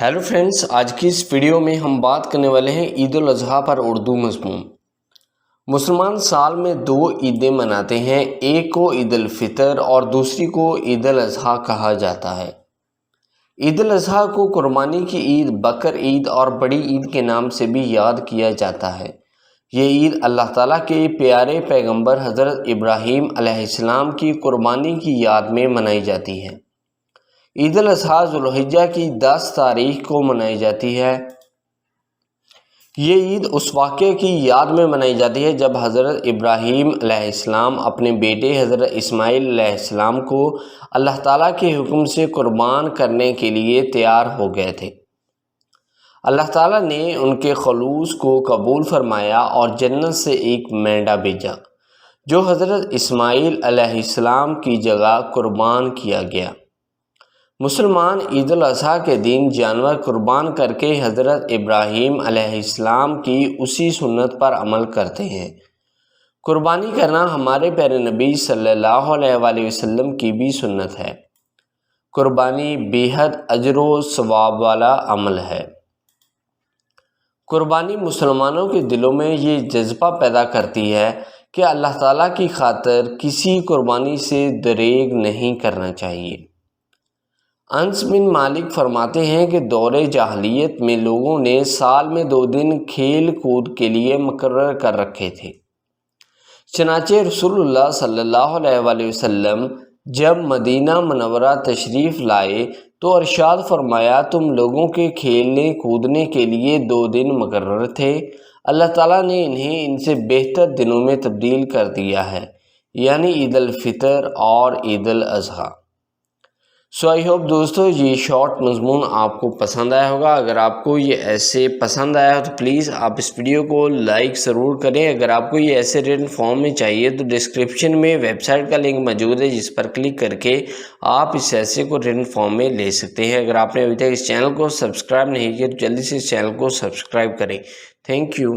Hello friends, آج کی اس video میں ہم بات کرنے والے ہیں عید الاضحیٰ پر اردو مضمون۔ مسلمان سال میں دو عیدیں مناتے ہیں، ایک کو عید الفطر اور دوسری کو عید الاضحیٰ کہا جاتا ہے۔ عید الاضحیٰ کو قربانی کی عید، بقر عید اور بڑی عید کے نام سے بھی یاد کیا جاتا ہے۔ یہ عید اللہ تعالیٰ کے پیارے پیغمبر حضرت ابراہیم علیہ السلام کی قربانی کی یاد میں منائی جاتی ہے۔ عید الاضحیٰ ذو الحجہ کی 10 تاریخ کو منائی جاتی ہے۔ یہ عید اس واقعے کی یاد میں منائی جاتی ہے جب حضرت ابراہیم علیہ السلام اپنے بیٹے حضرت اسماعیل علیہ السلام کو اللہ تعالیٰ کے حکم سے قربان کرنے کے لیے تیار ہو گئے تھے۔ اللہ تعالیٰ نے ان کے خلوص کو قبول فرمایا اور جنت سے ایک مینڈا بھیجا جو حضرت اسماعیل علیہ السلام کی جگہ قربان کیا گیا۔ مسلمان عید الاضحیٰ کے دن جانور قربان کر کے حضرت ابراہیم علیہ السلام کی اسی سنت پر عمل کرتے ہیں۔ قربانی کرنا ہمارے پیارے نبی صلی اللہ علیہ وآلہ وسلم کی بھی سنت ہے۔ قربانی بے حد اجر و ثواب والا عمل ہے۔ قربانی مسلمانوں کے دلوں میں یہ جذبہ پیدا کرتی ہے کہ اللہ تعالیٰ کی خاطر کسی قربانی سے دریغ نہیں کرنا چاہیے۔ انس بن مالک فرماتے ہیں کہ دور جاہلیت میں لوگوں نے سال میں 2 دن کھیل کود کے لیے مقرر کر رکھے تھے۔ چنانچہ رسول اللہ صلی اللہ علیہ وآلہ وسلم جب مدینہ منورہ تشریف لائے تو ارشاد فرمایا، تم لوگوں کے کھیلنے کودنے کے لیے 2 دن مقرر تھے، اللہ تعالیٰ نے انہیں ان سے بہتر دنوں میں تبدیل کر دیا ہے، یعنی عید الفطر اور عید الاضحیٰ۔ آئی ہوپ دوستو یہ شارٹ مضمون آپ کو پسند آیا ہوگا۔ اگر آپ کو یہ ایسے پسند آیا ہو تو پلیز آپ اس ویڈیو کو لائک ضرور کریں۔ اگر آپ کو یہ ایسے ریٹن فارم میں چاہیے تو ڈسکرپشن میں ویب سائٹ کا لنک موجود ہے، جس پر کلک کر کے آپ اس ایسے کو ریٹن فارم میں لے سکتے ہیں۔ اگر آپ نے ابھی تک اس چینل کو سبسکرائب نہیں کیا تو جلدی سے اس چینل کو سبسکرائب کریں۔ Thank you.